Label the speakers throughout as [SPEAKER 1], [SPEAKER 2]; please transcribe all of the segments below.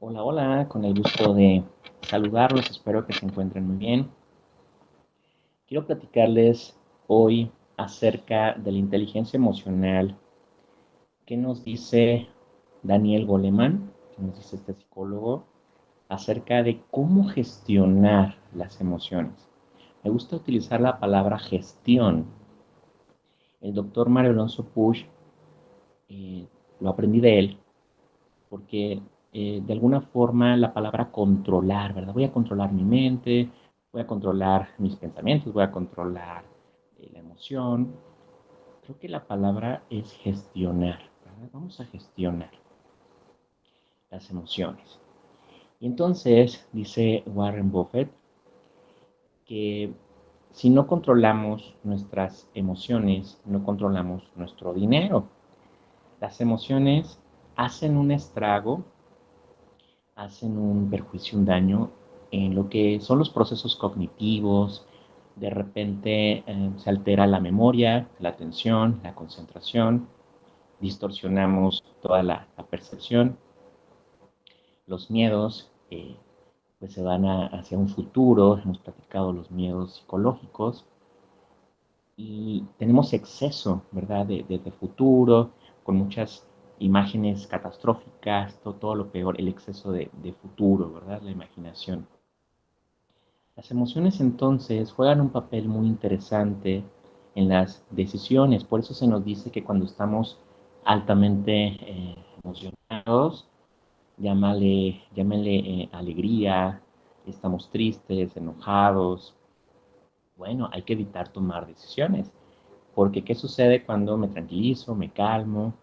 [SPEAKER 1] Hola, hola, con el gusto de saludarlos, espero que se encuentren muy bien. Quiero platicarles hoy acerca de la inteligencia emocional. ¿Qué nos dice Daniel Goleman? ¿Qué nos dice este psicólogo? Acerca de cómo gestionar las emociones. Me gusta utilizar la palabra gestión. El doctor Mario Alonso Puig, eh, lo aprendí de él, porque de alguna forma la palabra controlar, ¿verdad? Voy a controlar mi mente, voy a controlar mis pensamientos, voy a controlar la emoción. Creo que la palabra es gestionar, ¿verdad? Vamos a gestionar las emociones. Y entonces dice Warren Buffett que si no controlamos nuestras emociones, no controlamos nuestro dinero. Las emociones hacen un estrago, hacen un perjuicio, un daño en lo que son los procesos cognitivos. De repente se altera la memoria, la atención, la concentración, distorsionamos toda la percepción, los miedos pues se van hacia un futuro, hemos platicado los miedos psicológicos y tenemos exceso, ¿verdad?, de futuro, con muchas imágenes catastróficas, todo lo peor, el exceso de futuro, ¿verdad?, la imaginación. Las emociones entonces juegan un papel muy interesante en las decisiones, por eso se nos dice que cuando estamos altamente emocionados, llámale alegría, estamos tristes, enojados, bueno, hay que evitar tomar decisiones, porque ¿qué sucede cuando me tranquilizo, me calmo,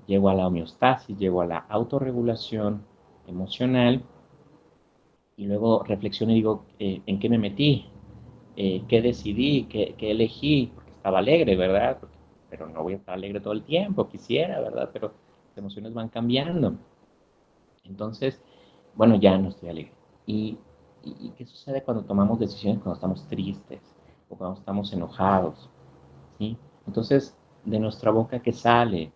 [SPEAKER 1] llego a la homeostasis, llego a la autorregulación emocional y luego reflexiono y digo, ¿en qué me metí? ¿Qué decidí? ¿Qué elegí? Porque estaba alegre, ¿verdad? Pero no voy a estar alegre todo el tiempo, quisiera, ¿verdad? Pero las emociones van cambiando. Entonces, bueno, ya no estoy alegre. ¿Y, y qué sucede cuando tomamos decisiones cuando estamos tristes o cuando estamos enojados? ¿Sí? Entonces, de nuestra boca, ¿qué sale?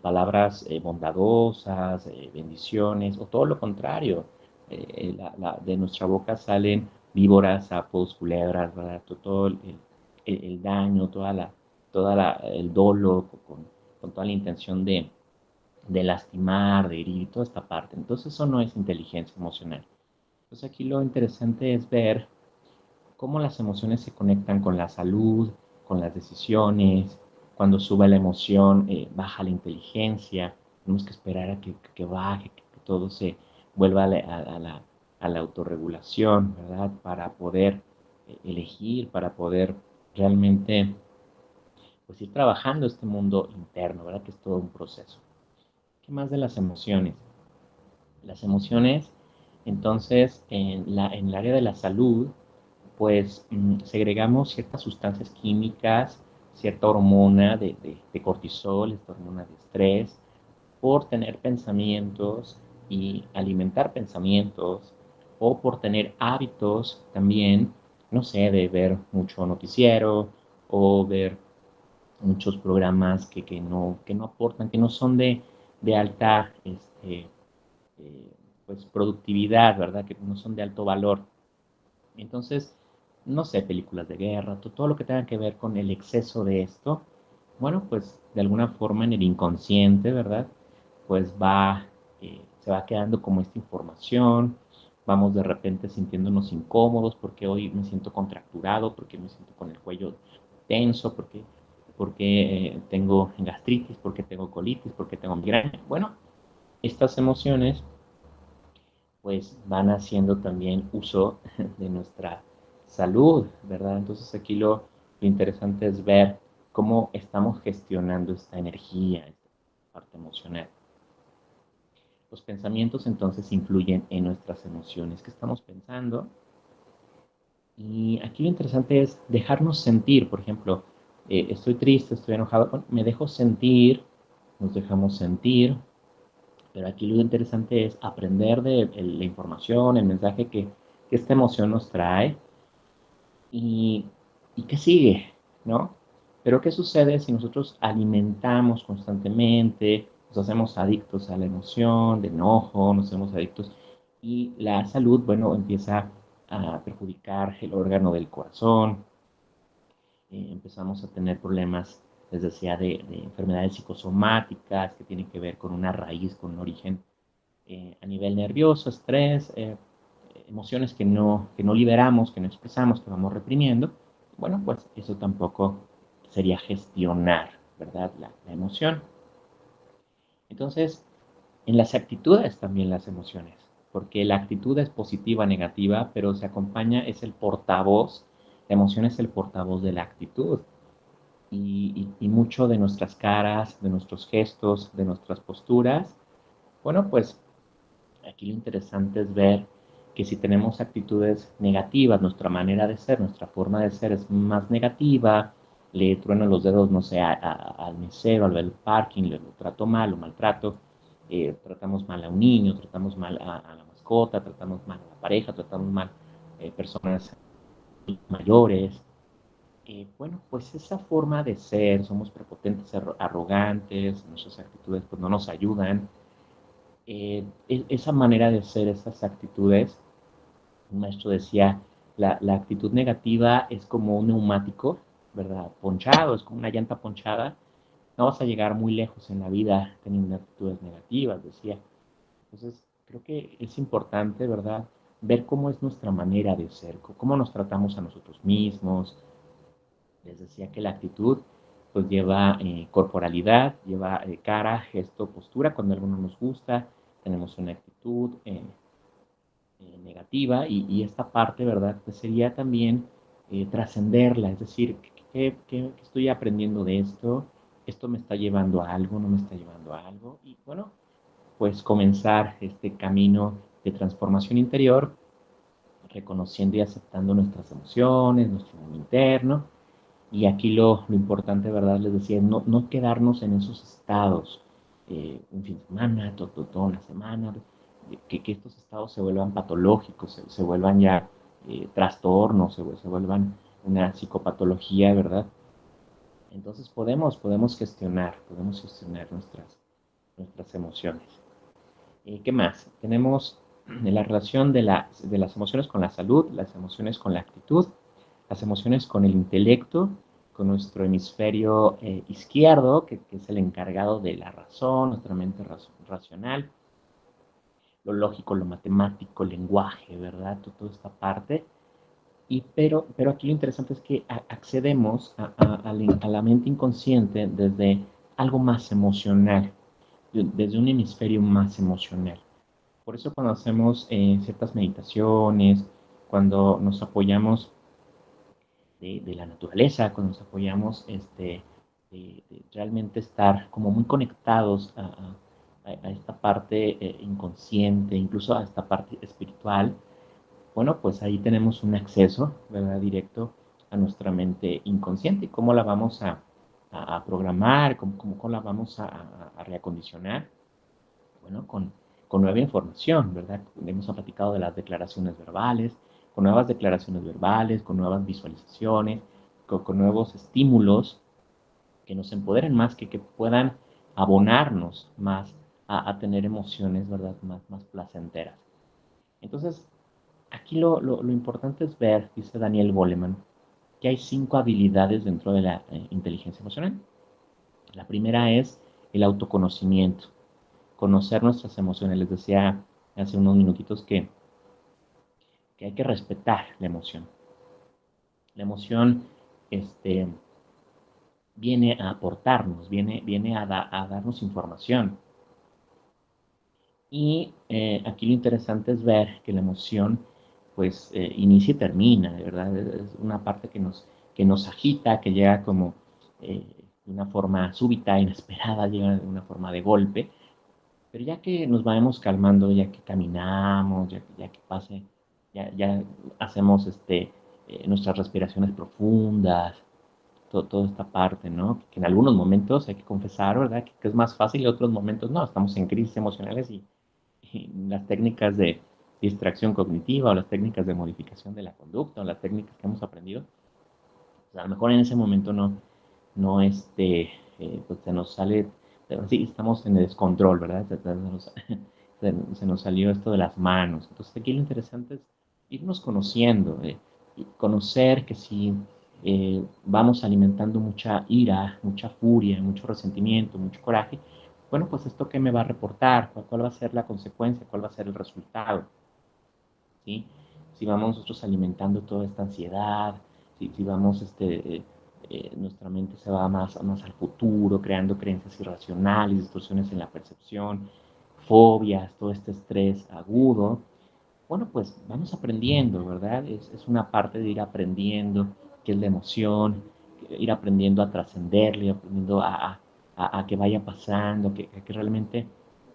[SPEAKER 1] Palabras bondadosas, bendiciones, o todo lo contrario. De nuestra boca salen víboras, sapos, culebras, ¿verdad? Todo el daño, el dolo, con toda la intención de lastimar, de herir, toda esta parte. Entonces, eso no es inteligencia emocional. Entonces, aquí lo interesante es ver cómo las emociones se conectan con la salud, con las decisiones. Cuando sube la emoción, baja la inteligencia. Tenemos que esperar a que baje, que todo se vuelva a la autorregulación, ¿verdad? Para poder elegir, para poder realmente pues, ir trabajando este mundo interno, ¿verdad? Que es todo un proceso. ¿Qué más de las emociones? Las emociones, entonces, en el área de la salud, pues segregamos ciertas sustancias químicas, cierta hormona de cortisol, esta hormona de estrés, por tener pensamientos y alimentar pensamientos, o por tener hábitos también, no sé, de ver mucho noticiero o ver muchos programas que no aportan, que no son de alta eh, pues, productividad, ¿verdad? Que no son de alto valor. Entonces, no sé, películas de guerra, todo lo que tenga que ver con el exceso de esto, bueno, pues de alguna forma en el inconsciente, ¿verdad? Pues se va quedando como esta información, vamos de repente sintiéndonos incómodos porque hoy me siento contracturado, porque me siento con el cuello tenso, porque tengo gastritis, porque tengo colitis, porque tengo migraña. Bueno, estas emociones pues van haciendo también uso de nuestra salud, ¿verdad? Entonces aquí lo interesante es ver cómo estamos gestionando esta energía, esta parte emocional. Los pensamientos entonces influyen en nuestras emociones. ¿Qué estamos pensando? Y aquí lo interesante es dejarnos sentir, por ejemplo, estoy triste, estoy enojado, bueno, me dejo sentir, nos dejamos sentir, pero aquí lo interesante es aprender de la información, el mensaje que esta emoción nos trae y, y qué sigue, ¿no? Pero ¿qué sucede si nosotros alimentamos constantemente? nos hacemos adictos a la emoción, de enojo, nos hacemos adictos y la salud, bueno, empieza a perjudicar el órgano del corazón, empezamos a tener problemas, les decía, de enfermedades psicosomáticas que tienen que ver con una raíz, con un origen a nivel nervioso, estrés, emociones que no liberamos, que no expresamos, que vamos reprimiendo. Bueno, pues eso tampoco sería gestionar, ¿verdad? La emoción. Entonces, en las actitudes también las emociones, porque la actitud es positiva, negativa, pero se acompaña, es el portavoz, la emoción es el portavoz de la actitud. Y mucho de nuestras caras, de nuestros gestos, de nuestras posturas, bueno, pues aquí lo interesante es ver que si tenemos actitudes negativas, nuestra manera de ser, nuestra forma de ser es más negativa, le trueno los dedos, no sé, al mesero, al del parking, lo trato mal, lo maltrato, tratamos mal a un niño, tratamos mal a la mascota, tratamos mal a la pareja, tratamos mal personas mayores. Bueno, pues esa forma de ser, somos prepotentes, arrogantes, nuestras actitudes pues no nos ayudan. Esa manera de ser, esas actitudes, un maestro decía, la actitud negativa es como un neumático, ¿verdad? Ponchado, es como una llanta ponchada. No vas a llegar muy lejos en la vida teniendo actitudes negativas, decía. Entonces, creo que es importante, ¿verdad? Ver cómo es nuestra manera de ser, cómo nos tratamos a nosotros mismos. Les decía que la actitud pues lleva corporalidad, lleva cara, gesto, postura. Cuando algo no nos gusta, tenemos una actitud negativa y esta parte, ¿verdad? Pues sería también trascenderla, es decir, ¿qué estoy aprendiendo de esto? ¿Esto me está llevando a algo? ¿No me está llevando a algo? Y bueno, pues comenzar este camino de transformación interior, reconociendo y aceptando nuestras emociones, nuestro mundo interno. Y aquí lo importante, ¿verdad? Les decía, no quedarnos en esos estados un fin de semana, toda una semana, que estos estados se vuelvan patológicos, se vuelvan ya trastornos, se vuelvan una psicopatología, ¿verdad? Entonces podemos gestionar nuestras emociones. ¿Qué más? Tenemos la relación de las emociones con la salud, las emociones con la actitud, las emociones con el intelecto, con nuestro hemisferio izquierdo, que es el encargado de la razón, nuestra mente racional, lo lógico, lo matemático, el lenguaje, ¿verdad? Toda esta parte. Pero aquí lo interesante es que accedemos a la mente inconsciente desde algo más emocional, desde un hemisferio más emocional. Por eso cuando hacemos ciertas meditaciones, cuando nos apoyamos de la naturaleza, cuando nos apoyamos de realmente estar como muy conectados a esta parte inconsciente, incluso a esta parte espiritual, bueno, pues ahí tenemos un acceso, ¿verdad? Directo a nuestra mente inconsciente y cómo la vamos a programar, cómo la vamos a reacondicionar, bueno, con nueva información, ¿verdad? Hemos platicado de las declaraciones verbales, con nuevas declaraciones verbales, con nuevas visualizaciones, con nuevos estímulos que nos empoderen más, que puedan abonarnos más a tener emociones, ¿verdad? Más placenteras. Entonces, aquí lo importante es ver, dice Daniel Goleman, que hay 5 habilidades dentro de la inteligencia emocional. La primera es el autoconocimiento, conocer nuestras emociones. Les decía hace unos minutitos que hay que respetar la emoción. La emoción este, viene a aportarnos, viene a darnos información. Y aquí lo interesante es ver que la emoción pues inicia y termina, de verdad, es una parte que nos agita, que llega como de una forma súbita, inesperada, llega de una forma de golpe, pero ya que nos vamos calmando, ya que caminamos, ya que pase, ya hacemos nuestras respiraciones profundas, toda esta parte, ¿no? Que en algunos momentos hay que confesar, ¿verdad? Que es más fácil y en otros momentos no, estamos en crisis emocionales y las técnicas de distracción cognitiva o las técnicas de modificación de la conducta o las técnicas que hemos aprendido, pues a lo mejor en ese momento no pues se nos sale sí, estamos en el descontrol, ¿verdad? Se nos salió esto de las manos. Entonces aquí lo interesante es irnos conociendo, y conocer que si vamos alimentando mucha ira, mucha furia, mucho resentimiento, mucho coraje, bueno, pues esto qué me va a reportar, cuál va a ser la consecuencia, cuál va a ser el resultado, ¿sí? Si vamos nosotros alimentando toda esta ansiedad, si vamos, nuestra mente se va más al futuro, creando creencias irracionales, distorsiones en la percepción, fobias, todo este estrés agudo, bueno, pues vamos aprendiendo, ¿verdad? Es una parte de ir aprendiendo qué es la emoción, ir aprendiendo a trascenderla, ir aprendiendo a que vaya pasando, que realmente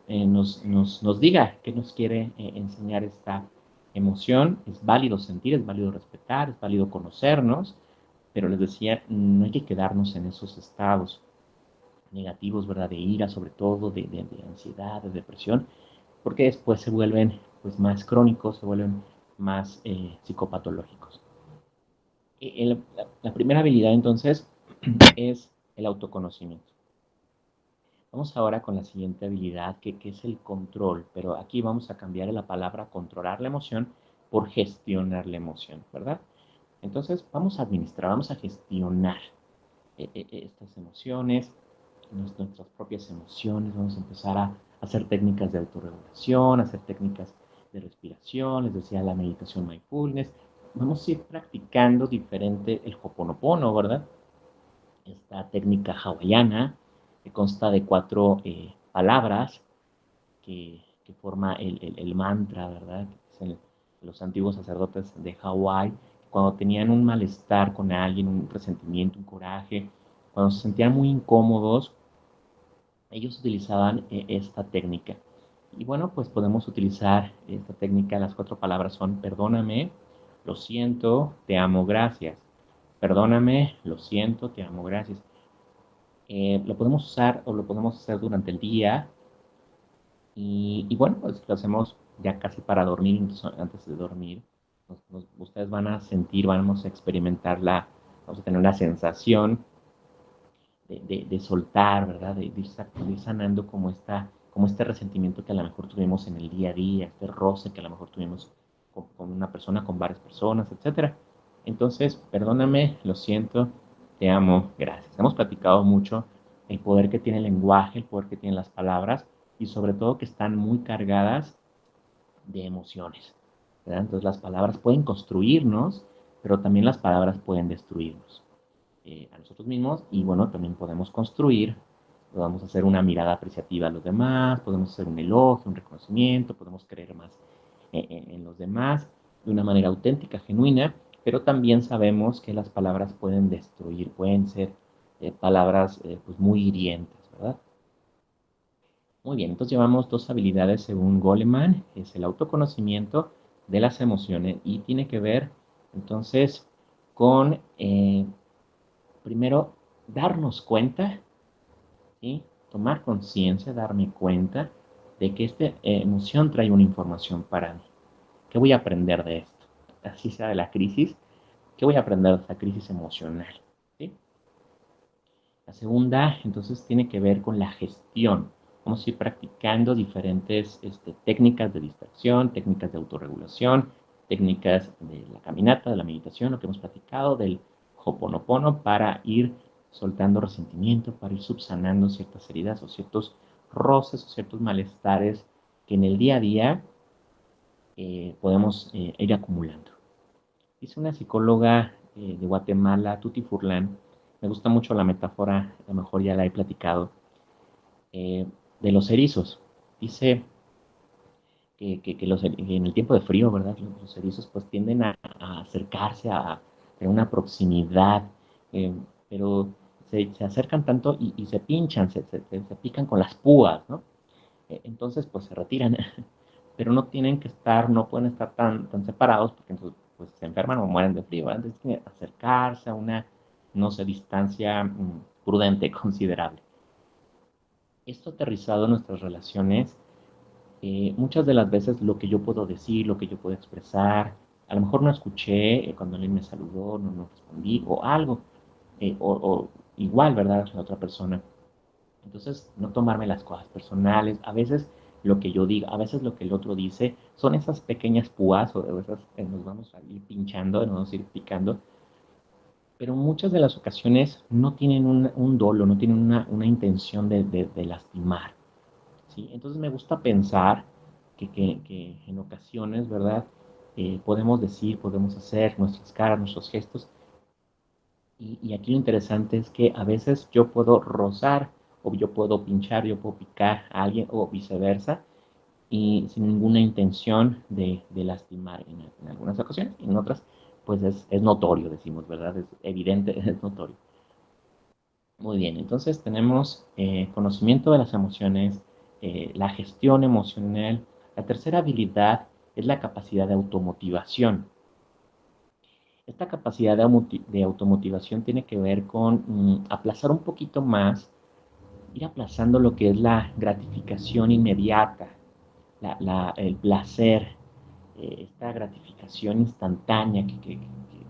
[SPEAKER 1] nos diga qué nos quiere enseñar esta emoción. Es válido sentir, es válido respetar, es válido conocernos, pero les decía, no hay que quedarnos en esos estados negativos, ¿verdad? De ira, sobre todo, de ansiedad, de depresión, porque después se vuelven pues, más crónicos, se vuelven más psicopatológicos. La primera habilidad entonces es el autoconocimiento. Vamos ahora con la siguiente habilidad que es el control, pero aquí vamos a cambiar la palabra controlar la emoción por gestionar la emoción, ¿verdad? Entonces vamos a administrar, vamos a gestionar estas emociones, nuestras propias emociones, vamos a empezar a hacer técnicas de autorregulación, hacer técnicas de respiración, les decía la meditación mindfulness, vamos a ir practicando diferente el Hoponopono, ¿verdad? Esta técnica hawaiana que consta de 4 palabras que forma el mantra, ¿verdad? Los antiguos sacerdotes de Hawái, cuando tenían un malestar con alguien, un resentimiento, un coraje, cuando se sentían muy incómodos, ellos utilizaban esta técnica. Y bueno, pues podemos utilizar esta técnica. Las 4 palabras son perdóname, lo siento, te amo, gracias. Perdóname, lo siento, te amo, gracias. Lo podemos usar o lo podemos hacer durante el día. Y bueno, pues lo hacemos ya casi para dormir, incluso antes de dormir. Ustedes van a sentir, vamos a experimentar vamos a tener una sensación de soltar, ¿verdad? De ir sanando como este resentimiento que a lo mejor tuvimos en el día a día, este roce que a lo mejor tuvimos con una persona, con varias personas, etcétera. Entonces, perdóname, lo siento, te amo, gracias. Hemos platicado mucho el poder que tiene el lenguaje, el poder que tienen las palabras y sobre todo que están muy cargadas de emociones, ¿verdad? Entonces las palabras pueden construirnos, pero también las palabras pueden destruirnos a nosotros mismos y bueno, también podemos construir, podemos hacer una mirada apreciativa a los demás, podemos hacer un elogio, un reconocimiento, podemos creer más en los demás de una manera auténtica, genuina, pero también sabemos que las palabras pueden destruir, pueden ser palabras pues muy hirientes, ¿verdad? Muy bien, entonces llevamos 2 habilidades según Goleman, es el autoconocimiento de las emociones y tiene que ver entonces con primero darnos cuenta, ¿sí? Tomar conciencia, darme cuenta de que esta emoción trae una información para mí. ¿Qué voy a aprender de esto? Así sea de la crisis, ¿qué voy a aprender de esta crisis emocional? ¿Sí? La segunda, entonces, tiene que ver con la gestión. Vamos a ir practicando diferentes técnicas de distracción, técnicas de autorregulación, técnicas de la caminata, de la meditación, lo que hemos platicado, del Hoponopono, para ir soltando resentimiento, para ir subsanando ciertas heridas o ciertos roces o ciertos malestares que en el día a día podemos ir acumulando. Dice una psicóloga de Guatemala, Tuti Furlan, me gusta mucho la metáfora, a lo mejor ya la he platicado, de los erizos. Dice que en el tiempo de frío, ¿verdad? Los erizos pues tienden a acercarse, a tener una proximidad, eh, pero se acercan tanto y se pinchan, se pican con las púas, ¿no? Entonces pues se retiran, pero no tienen que estar, no pueden estar tan separados porque entonces pues se enferman o mueren de frío, ¿verdad? Entonces tienen que acercarse a una, no sé, distancia prudente, considerable. Esto aterrizado en nuestras relaciones, muchas de las veces lo que yo puedo decir, lo que yo puedo expresar, a lo mejor no escuché cuando alguien me saludó, no respondí, o algo, o igual, ¿verdad? La otra persona. Entonces, no tomarme las cosas personales. A veces lo que yo digo, a veces lo que el otro dice, son esas pequeñas púas o esas que nos vamos a ir pinchando, nos vamos a ir picando, pero muchas de las ocasiones no tienen un dolo, no tienen una intención de lastimar, ¿sí? Entonces me gusta pensar que en ocasiones, ¿verdad? Podemos decir, podemos hacer nuestras caras, nuestros gestos, y aquí lo interesante es que a veces yo puedo rozar, o yo puedo pinchar, yo puedo picar a alguien, o viceversa, y sin ninguna intención de lastimar en algunas ocasiones, y en otras, pues es notorio, decimos, ¿verdad? Es evidente, es notorio. Muy bien, entonces tenemos conocimiento de las emociones, la gestión emocional. La tercera habilidad es la capacidad de automotivación. Esta capacidad de automotivación tiene que ver con aplazar un poquito más, ir aplazando lo que es la gratificación inmediata, el placer, esta gratificación instantánea, que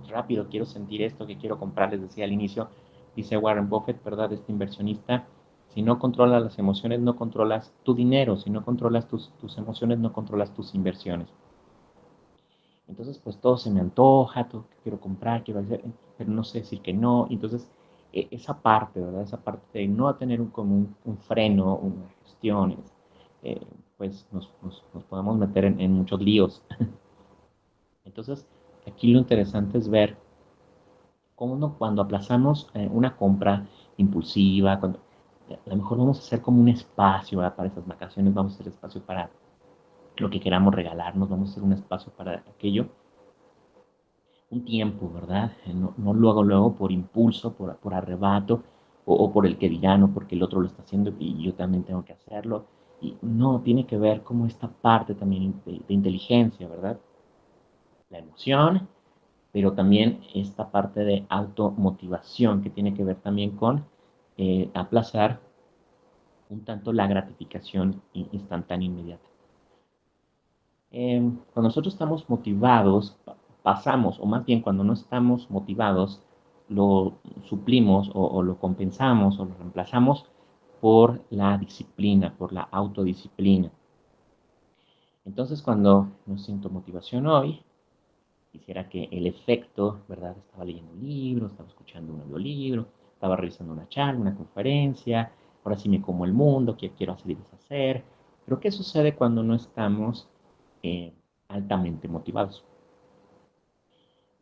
[SPEAKER 1] rápido quiero sentir esto, que quiero comprar, les decía al inicio, dice Warren Buffett, ¿verdad? Este inversionista, si no controlas las emociones, no controlas tu dinero, si no controlas tus emociones, no controlas tus inversiones. Entonces, pues todo se me antoja, todo que quiero comprar, quiero hacer, pero no sé decir que no. Entonces, esa parte, ¿verdad? Esa parte de no tener como un freno, una gestión, eh, pues nos podemos meter en muchos líos. Entonces, aquí lo interesante es ver cómo cuando aplazamos una compra impulsiva, cuando a lo mejor vamos a hacer como un espacio, ¿verdad? Para esas vacaciones, vamos a hacer espacio para lo que queramos regalarnos, vamos a hacer un espacio para aquello, un tiempo, ¿verdad? No luego, luego por impulso, por arrebato, o por el que dirán, o porque el otro lo está haciendo y yo también tengo que hacerlo. Y no, tiene que ver como esta parte también de inteligencia, ¿verdad? La emoción, pero también esta parte de automotivación que tiene que ver también con aplazar un tanto la gratificación instantánea inmediata. Cuando nosotros estamos motivados, pasamos, o más bien cuando no estamos motivados, lo suplimos o lo compensamos o lo reemplazamos por la disciplina, por la autodisciplina. Entonces, cuando no siento motivación hoy, quisiera que el efecto, ¿verdad? Estaba leyendo un libro, estaba escuchando un audiolibro, estaba realizando una charla, una conferencia, ahora sí me como el mundo, que quiero hacer y deshacer. Pero ¿qué sucede cuando no estamos eh, altamente motivados?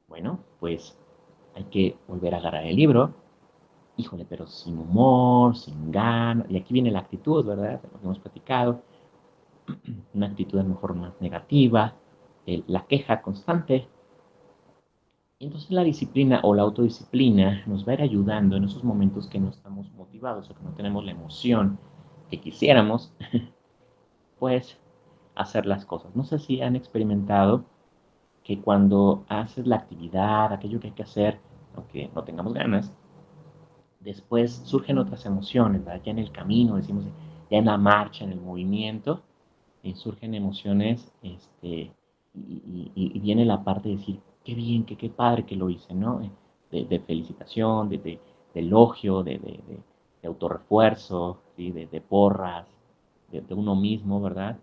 [SPEAKER 1] Bueno, pues hay que volver a agarrar el libro, híjole, pero sin humor, sin ganas, y aquí viene la actitud, ¿verdad? Lo que hemos platicado, una actitud a lo mejor más negativa, la queja constante. Y entonces la disciplina o la autodisciplina nos va a ir ayudando en esos momentos que no estamos motivados o que no tenemos la emoción que quisiéramos, pues hacer las cosas. No sé si han experimentado que cuando haces la actividad, aquello que hay que hacer, aunque no tengamos ganas, después surgen otras emociones, ¿verdad? Ya en el camino, decimos, ya en la marcha, en el movimiento, surgen emociones, y viene la parte de decir, qué bien, qué padre que lo hice, ¿no? De felicitación, de elogio, de autorrefuerzo, ¿sí? De porras, de uno mismo, ¿verdad?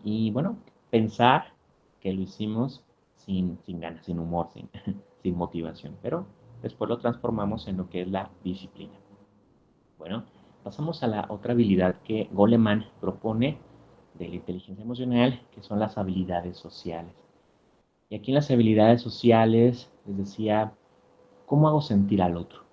[SPEAKER 1] Y bueno, pensar que lo hicimos sin ganas, sin humor, sin motivación, pero después lo transformamos en lo que es la disciplina. Bueno, pasamos a la otra habilidad que Goleman propone de la inteligencia emocional, que son las habilidades sociales. Y aquí en las habilidades sociales les decía, ¿cómo hago sentir al otro?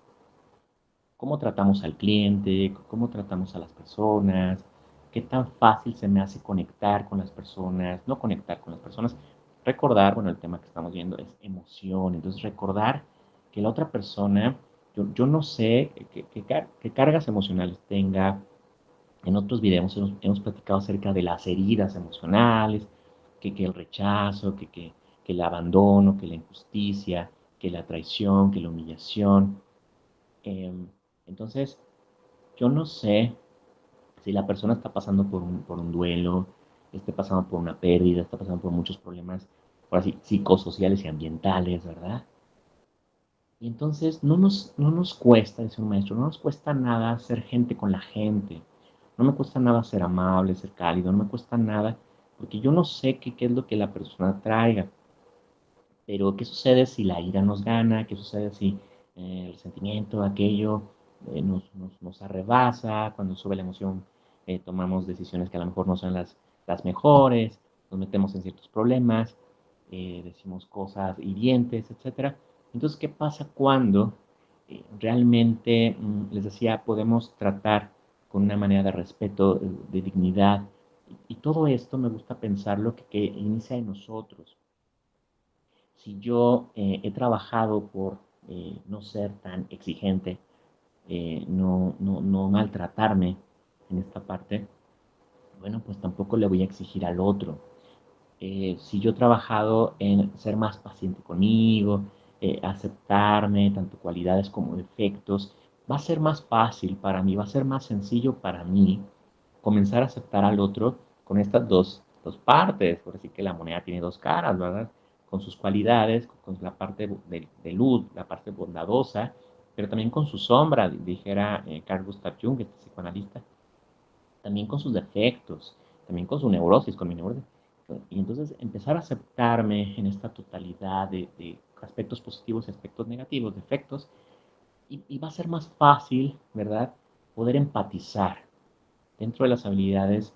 [SPEAKER 1] ¿Cómo tratamos al cliente? ¿Cómo tratamos a las personas? ¿Qué tan fácil se me hace conectar con las personas? No conectar con las personas. Recordar, bueno, el tema que estamos viendo es emoción. Entonces, recordar que la otra persona, yo no sé qué cargas emocionales tenga. En otros videos hemos platicado acerca de las heridas emocionales, que el rechazo, que el abandono, que la injusticia, que la traición, que la humillación. Em, entonces, yo no sé si la persona está pasando por un duelo, esté pasando por una pérdida, está pasando por muchos problemas, por así, psicosociales y ambientales, ¿verdad? Y entonces no nos cuesta, dice un maestro, no nos cuesta nada ser gente con la gente. No me cuesta nada ser amable, ser cálido, no me cuesta nada, porque yo no sé qué es lo que la persona traiga. Pero, ¿qué sucede si la ira nos gana? ¿Qué sucede si el sentimiento, aquello, nos arrebasa? Cuando sube la emoción, tomamos decisiones que a lo mejor no son las mejores, nos metemos en ciertos problemas, decimos cosas hirientes, etcétera. Entonces, ¿qué pasa cuando realmente, les decía, podemos tratar con una manera de respeto, de dignidad? Y todo esto me gusta pensarlo que inicia en nosotros. Si yo he trabajado por no ser tan exigente, no maltratarme en esta parte, bueno, pues tampoco le voy a exigir al otro. Si yo he trabajado en ser más paciente conmigo, aceptarme, tanto cualidades como defectos, va a ser más fácil para mí, va a ser más sencillo para mí comenzar a aceptar al otro con estas dos partes. Por así que la moneda tiene dos caras, ¿verdad? Con sus cualidades, con la parte de luz, la parte bondadosa, pero también con su sombra, dijera Carl Gustav Jung, este psicoanalista, también con sus defectos, también con su neurosis, con mi neurosis. Y entonces empezar a aceptarme en esta totalidad de aspectos positivos y aspectos negativos, defectos, y va a ser más fácil, ¿verdad? Poder empatizar. Dentro de las habilidades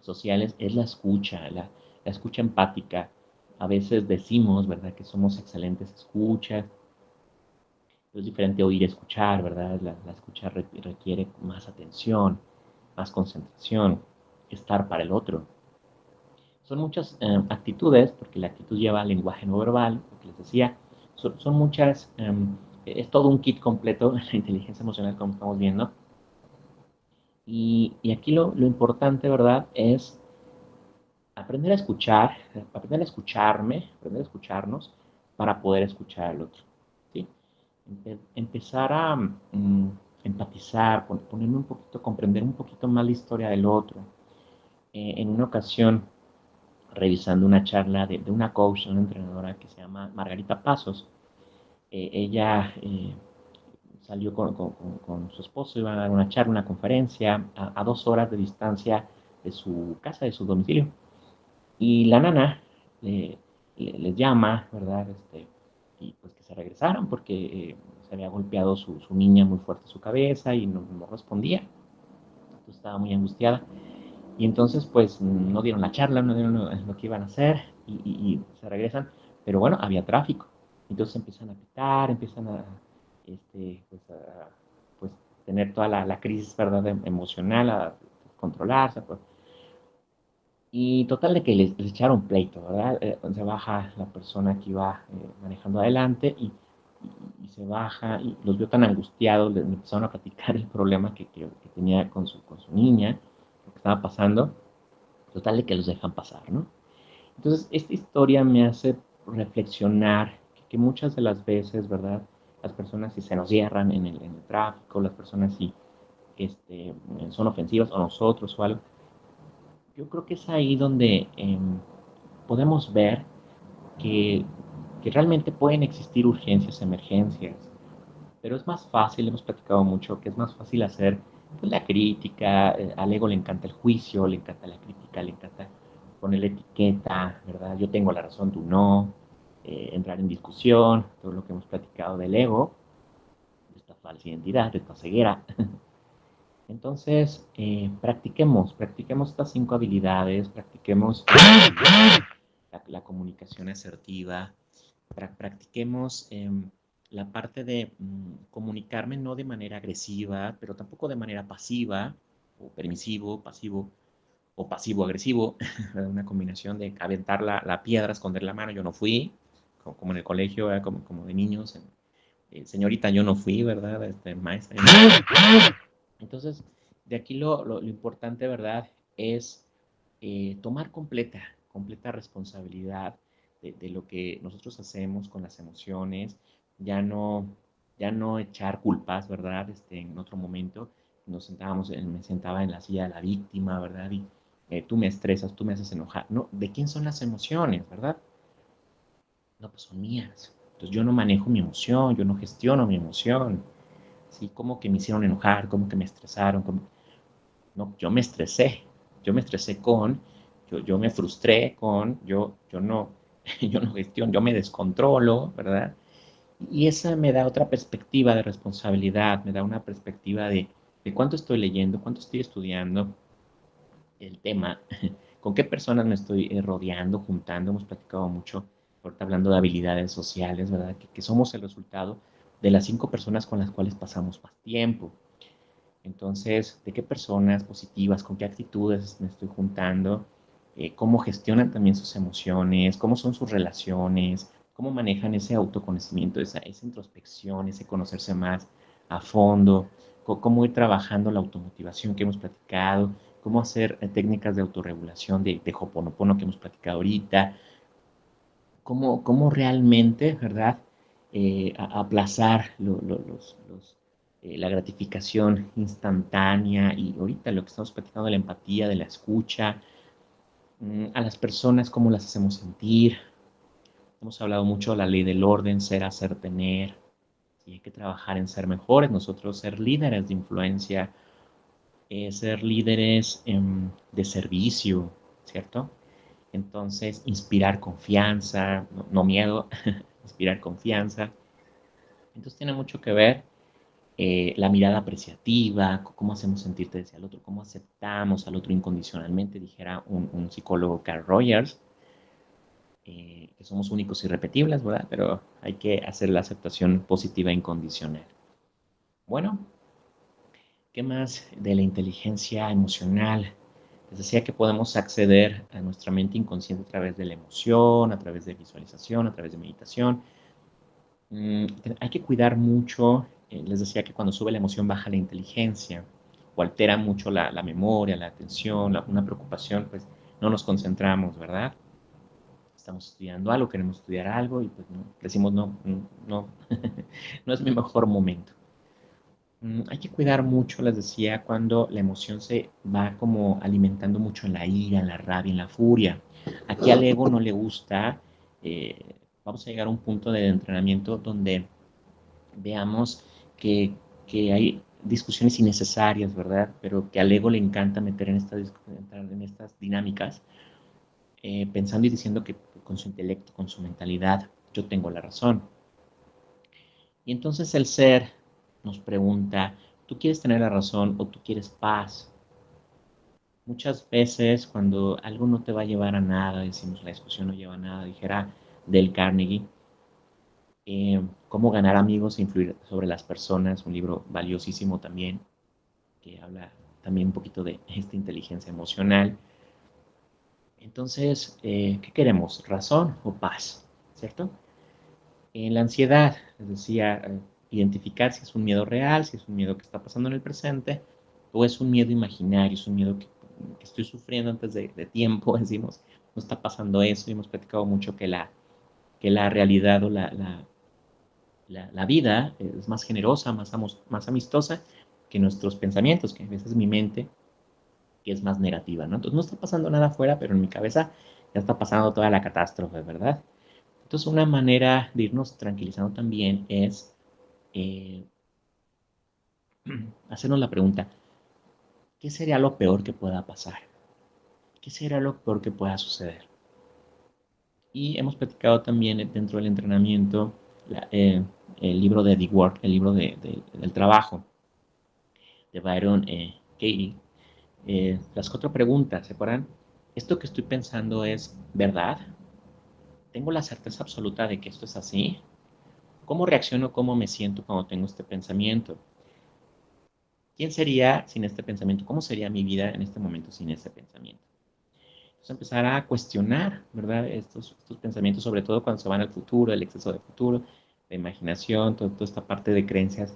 [SPEAKER 1] sociales es la escucha, la escucha empática. A veces decimos, ¿verdad?, que somos excelentes escuchas. Es diferente oír escuchar, ¿verdad? La escucha requiere más atención, más concentración, estar para el otro. Son muchas actitudes, porque la actitud lleva al lenguaje no verbal, lo que les decía. Son muchas, es todo un kit completo, la inteligencia emocional, como estamos viendo. Y aquí lo importante, ¿verdad?, es aprender a escuchar, aprender a escucharme, aprender a escucharnos para poder escuchar al otro. ¿Sí? Empezar a empatizar, ponerme un poquito, comprender un poquito más la historia del otro. En una ocasión, revisando una charla de una coach, una entrenadora que se llama Margarita Pasos, ella salió con su esposo, iban a dar una charla, una conferencia a 2 horas de distancia de su casa, de su domicilio. Y la nana les llama, ¿verdad? Y pues que se regresaron porque se había golpeado su niña muy fuerte su cabeza y no respondía. Entonces estaba muy angustiada. Y entonces pues no dieron la charla, no dieron lo que iban a hacer y se regresan. Pero bueno, había tráfico. Entonces empiezan a pitar, empiezan a, pues, tener toda la crisis, ¿verdad? Emocional, a controlarse, pues. Y total de que les echaron pleito, ¿verdad? Se baja la persona que iba manejando adelante y se baja y los vio tan angustiados, le empezaron a platicar el problema que tenía con su niña, lo que estaba pasando. Total de que los dejan pasar, ¿no? Entonces, esta historia me hace reflexionar que muchas de las veces, ¿verdad? Las personas si se nos cierran en el tráfico, las personas si son ofensivas o nosotros o algo, yo creo que es ahí donde podemos ver que, que realmente pueden existir urgencias, emergencias, pero es más fácil, hemos platicado mucho, que es más fácil hacer pues, la crítica, al ego le encanta el juicio, le encanta la crítica, le encanta poner la etiqueta, ¿verdad? Yo tengo la razón, tú no, entrar en discusión, todo lo que hemos platicado del ego, de esta falsa identidad, de esta ceguera. Entonces, practiquemos estas 5 habilidades, practiquemos la comunicación asertiva, practiquemos la parte de comunicarme no de manera agresiva, pero tampoco de manera pasiva, o permisivo, pasivo, o pasivo-agresivo, una combinación de aventar la piedra, esconder la mano, yo no fui, como en el colegio, como de niños, señorita, yo no fui, ¿verdad? Maestra. Yo no. Entonces, de aquí lo importante, ¿verdad? Es tomar completa responsabilidad de lo que nosotros hacemos con las emociones, ya no, ya no echar culpas, ¿verdad? En otro momento me sentaba en la silla de la víctima, ¿verdad? Y tú me estresas, tú me haces enojar. No, ¿de quién son las emociones, verdad? No, pues son mías. Entonces yo no manejo mi emoción, yo no gestiono mi emoción. ¿Sí? Como que me hicieron enojar, como que me estresaron, No, yo me estresé con, yo me frustré con, yo no, yo no gestiono, yo me descontrolo, ¿verdad? Y esa me da otra perspectiva de responsabilidad, me da una perspectiva de cuánto estoy leyendo, cuánto estoy estudiando el tema, con qué personas me estoy rodeando, juntando. Hemos platicado mucho, ahorita hablando de habilidades sociales, ¿verdad? Que somos el resultado de las 5 personas con las cuales pasamos más tiempo. Entonces, ¿de qué personas positivas, con qué actitudes me estoy juntando? ¿Cómo gestionan también sus emociones? ¿Cómo son sus relaciones? ¿Cómo manejan ese autoconocimiento, esa introspección, ese conocerse más a fondo? ¿Cómo ir trabajando la automotivación que hemos platicado? ¿Cómo hacer técnicas de autorregulación de Ho'oponopono que hemos platicado ahorita? ¿Cómo realmente, ¿verdad? Aplazar la gratificación instantánea y ahorita lo que estamos platicando de la empatía, de la escucha, a las personas, cómo las hacemos sentir. Hemos hablado mucho de la ley del orden, ser, hacer, tener. Y hay que trabajar en ser mejores, nosotros ser líderes de influencia, ser líderes de servicio, ¿cierto? Entonces, inspirar confianza, no miedo, inspirar confianza. Entonces tiene mucho que ver la mirada apreciativa, cómo hacemos sentirte hacia el otro, cómo aceptamos al otro incondicionalmente, dijera un psicólogo, Carl Rogers, que somos únicos y repetibles, ¿verdad? Pero hay que hacer la aceptación positiva e incondicional. Bueno, ¿qué más de la inteligencia emocional? Les decía que podemos acceder a nuestra mente inconsciente a través de la emoción, a través de visualización, a través de meditación. Hay que cuidar mucho, les decía que cuando sube la emoción baja la inteligencia o altera mucho la memoria, la atención, una preocupación, pues no nos concentramos, ¿verdad? Estamos estudiando algo, queremos estudiar algo y pues decimos no, no, no es mi mejor momento. Hay que cuidar mucho, les decía, cuando la emoción se va como alimentando mucho en la ira, en la rabia, en la furia. Aquí al ego no le gusta, vamos a llegar a un punto de entrenamiento donde veamos que, que hay discusiones innecesarias, ¿verdad? Pero que al ego le encanta meter en estas dinámicas, pensando y diciendo que con su intelecto, con su mentalidad, yo tengo la razón. Y entonces el ser nos pregunta, ¿tú quieres tener la razón o tú quieres paz? Muchas veces cuando algo no te va a llevar a nada, decimos la discusión no lleva a nada, dijera Del Carnegie, Cómo ganar amigos e influir sobre las personas, un libro valiosísimo también, que habla también un poquito de esta inteligencia emocional. Entonces, ¿qué queremos? ¿Razón o paz? ¿Cierto? En la ansiedad, les decía, identificar si es un miedo real, si es un miedo que está pasando en el presente, o es un miedo imaginario, es un miedo que estoy sufriendo antes de tiempo, decimos, no está pasando eso, y hemos platicado mucho que la realidad o la vida es más generosa, más amistosa que nuestros pensamientos, que a veces mi mente, que es más negativa, ¿no? Entonces no está pasando nada afuera, pero en mi cabeza ya está pasando toda la catástrofe, ¿verdad? Entonces una manera de irnos tranquilizando también es eh, hacernos la pregunta, ¿qué sería lo peor que pueda pasar? ¿Qué sería lo peor que pueda suceder? Y hemos platicado también dentro del entrenamiento el libro de The Work, el libro del trabajo de Byron Katie. Las 4 preguntas, ¿se acuerdan? ¿Esto que estoy pensando es verdad? ¿Tengo la certeza absoluta de que esto es así? ¿Cómo reacciono, cómo me siento cuando tengo este pensamiento? ¿Quién sería sin este pensamiento? ¿Cómo sería mi vida en este momento sin este pensamiento? Entonces empezar a cuestionar, ¿verdad? Estos pensamientos, sobre todo cuando se van al futuro, el exceso de futuro, la imaginación, toda esta parte de creencias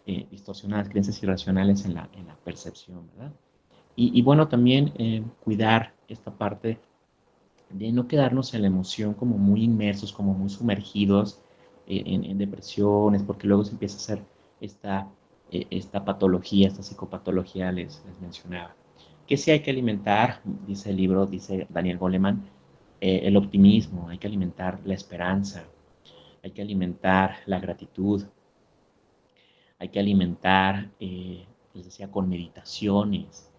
[SPEAKER 1] distorsionadas, creencias irracionales en la percepción, ¿verdad? Y bueno, también cuidar esta parte de no quedarnos en la emoción como muy inmersos, como muy sumergidos en depresiones, porque luego se empieza a hacer esta, esta patología, esta psicopatología, les mencionaba. Que sí hay que alimentar, dice el libro, dice Daniel Goleman, el optimismo, hay que alimentar la esperanza, hay que alimentar la gratitud, hay que alimentar, les decía, con meditaciones,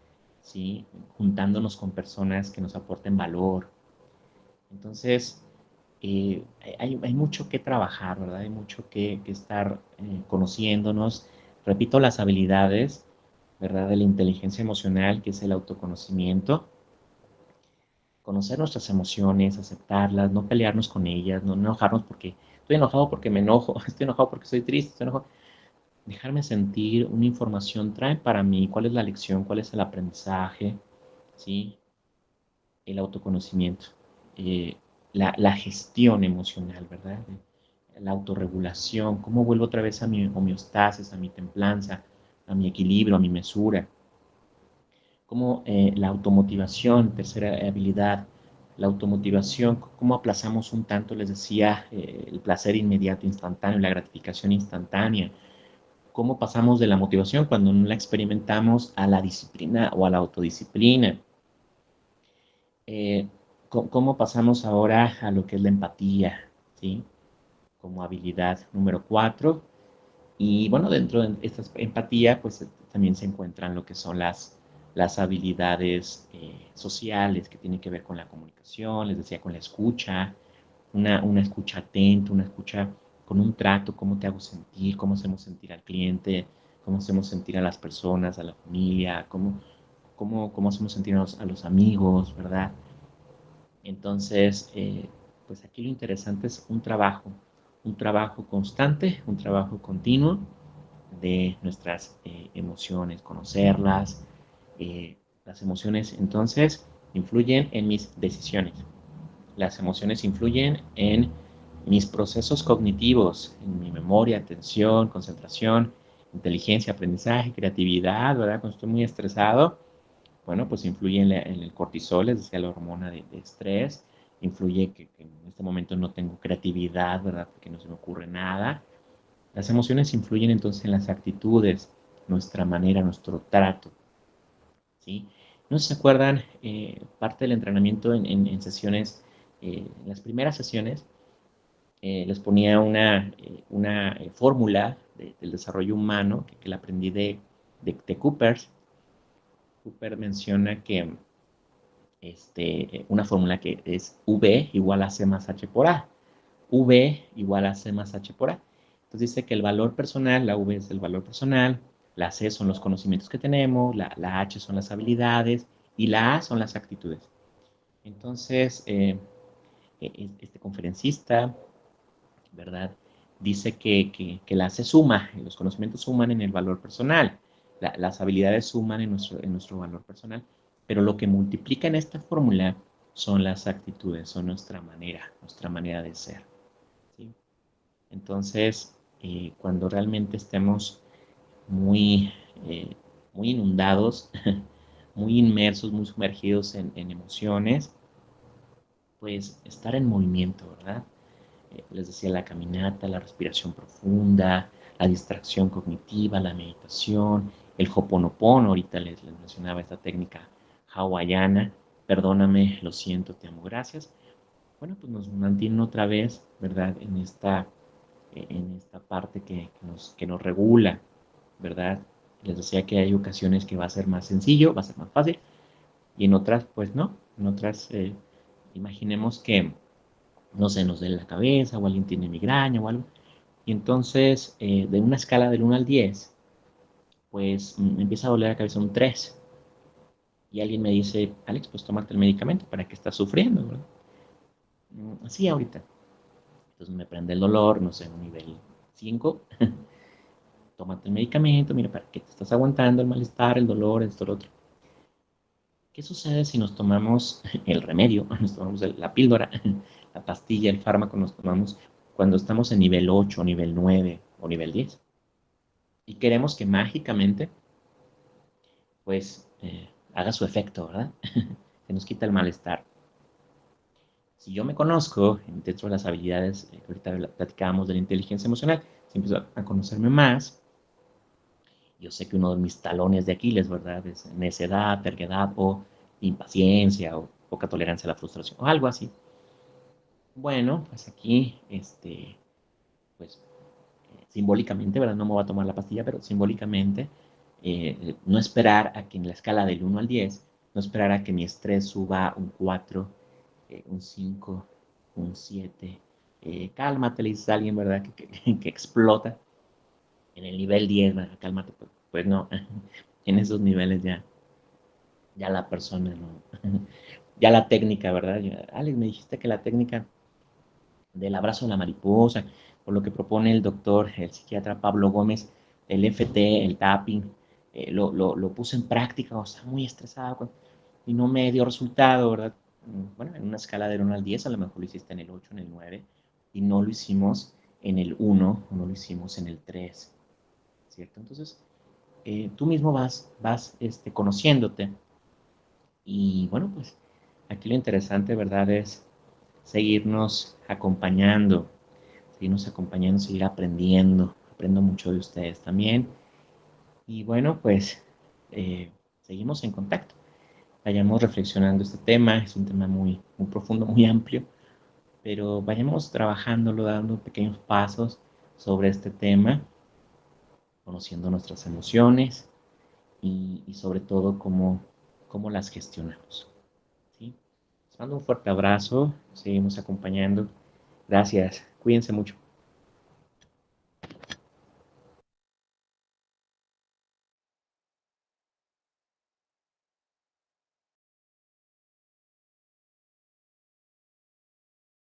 [SPEAKER 1] ¿sí? Juntándonos con personas que nos aporten valor. Entonces, hay mucho que trabajar, ¿verdad? Hay mucho que estar conociéndonos. Repito, las habilidades, ¿verdad? De la inteligencia emocional, que es el autoconocimiento. Conocer nuestras emociones, aceptarlas, no pelearnos con ellas, no enojarnos porque estoy enojado porque me enojo, estoy enojado porque estoy triste, estoy enojado. Dejarme sentir una información trae para mí cuál es la lección, cuál es el aprendizaje, ¿sí? El autoconocimiento, eh, la gestión emocional, ¿verdad? La autorregulación, cómo vuelvo otra vez a mi homeostasis, a mi templanza, a mi equilibrio, a mi mesura. Cómo la automotivación, tercera habilidad, la automotivación, cómo aplazamos un tanto, les decía, el placer inmediato, instantáneo, la gratificación instantánea. Cómo pasamos de la motivación cuando no la experimentamos a la disciplina o a la autodisciplina. Eh, cómo pasamos ahora a lo que es la empatía, ¿sí? Como habilidad número 4. Y bueno, dentro de esta empatía, pues también se encuentran lo que son las habilidades sociales que tienen que ver con la comunicación, les decía, con la escucha, una escucha atenta, una escucha con un trato, cómo te hago sentir, cómo hacemos sentir al cliente, cómo hacemos sentir a las personas, a la familia, cómo hacemos sentir a los amigos, ¿verdad? Entonces, pues aquí lo interesante es un trabajo constante, un trabajo continuo de nuestras emociones, conocerlas. Las emociones entonces influyen en mis decisiones. Las emociones influyen en mis procesos cognitivos, en mi memoria, atención, concentración, inteligencia, aprendizaje, creatividad, ¿verdad? Cuando estoy muy estresado, bueno, pues influye en el cortisol, es decir, la hormona de estrés, influye que en este momento no tengo creatividad, ¿verdad? Porque no se me ocurre nada. Las emociones influyen entonces en las actitudes, nuestra manera, nuestro trato, ¿sí? No sé si se acuerdan, parte del entrenamiento en sesiones, en las primeras sesiones, les ponía una fórmula del desarrollo humano que la aprendí de Cooper. Cooper menciona que una fórmula que es V igual a C más H por A. V igual a C más H por A. Entonces dice que el valor personal, la V es el valor personal, la C son los conocimientos que tenemos, la H son las habilidades y la A son las actitudes. Entonces, este conferencista, ¿verdad? Dice que la C suma, los conocimientos suman en el valor personal, las habilidades suman en nuestro valor personal, pero lo que multiplica en esta fórmula son las actitudes, son nuestra manera de ser, ¿sí? Entonces, cuando realmente estemos muy, eh, muy inundados, muy inmersos, muy sumergidos en emociones, pues estar en movimiento, ¿verdad? Les decía, la caminata, la respiración profunda, la distracción cognitiva, la meditación, el hoponopono, ahorita les mencionaba esta técnica hawaiana, perdóname, lo siento, te amo, gracias. Bueno, pues nos mantienen otra vez, ¿verdad? En esta parte que nos regula, ¿verdad? Les decía que hay ocasiones que va a ser más sencillo, va a ser más fácil, y en otras, pues no. En otras, imaginemos que, no sé, nos duele la cabeza o alguien tiene migraña o algo. Y entonces, de una escala del 1 al 10, pues me empieza a doler la cabeza un 3. Y alguien me dice, Alex, pues tómate el medicamento, ¿para qué estás sufriendo, verdad? Así ahorita. Entonces me prende el dolor, no sé, un nivel 5. Tómate el medicamento, mira, ¿para qué te estás aguantando el malestar, el dolor, esto, lo otro? ¿Qué sucede si nos tomamos el remedio, nos tomamos la píldora, la pastilla, el fármaco, nos tomamos cuando estamos en nivel 8, nivel 9 o nivel 10? Y queremos que mágicamente, pues, haga su efecto, ¿verdad? Se nos quita el malestar. Si yo me conozco, dentro de las habilidades que ahorita platicábamos de la inteligencia emocional, si empiezo a conocerme más, yo sé que uno de mis talones de Aquiles, ¿verdad? Es necedad, terquedad o impaciencia o poca tolerancia a la frustración o algo así. Bueno, pues aquí, pues simbólicamente, ¿verdad? No me voy a tomar la pastilla, pero simbólicamente, No esperar a que en la escala del 1 al 10, no esperar a que mi estrés suba un 4, un 5, un 7. Cálmate, le dices a alguien, ¿verdad? Que explota en el nivel 10, ¿verdad? Cálmate, pues no, en esos niveles ya la persona no, ya la técnica, ¿verdad? Alex, me dijiste que la técnica del abrazo de la mariposa, por lo que propone el doctor, el psiquiatra Pablo Gómez, el FT, el tapping, lo puse en práctica, o sea, muy estresado y no me dio resultado, ¿verdad? Bueno, en una escala del 1 al 10, a lo mejor lo hiciste en el 8, en el 9, y no lo hicimos en el 1, o no lo hicimos en el 3, ¿cierto? Entonces, tú mismo vas conociéndote, y bueno, pues aquí lo interesante, ¿verdad? Es seguirnos acompañando, seguir aprendiendo. Aprendo mucho de ustedes también. Y bueno, pues seguimos en contacto. Vayamos reflexionando este tema. Es un tema muy, muy profundo, muy amplio, pero vayamos trabajándolo, dando pequeños pasos sobre este tema, conociendo nuestras emociones y sobre todo cómo las gestionamos. ¿Sí? Les mando un fuerte abrazo. Seguimos acompañando. Gracias. Cuídense mucho.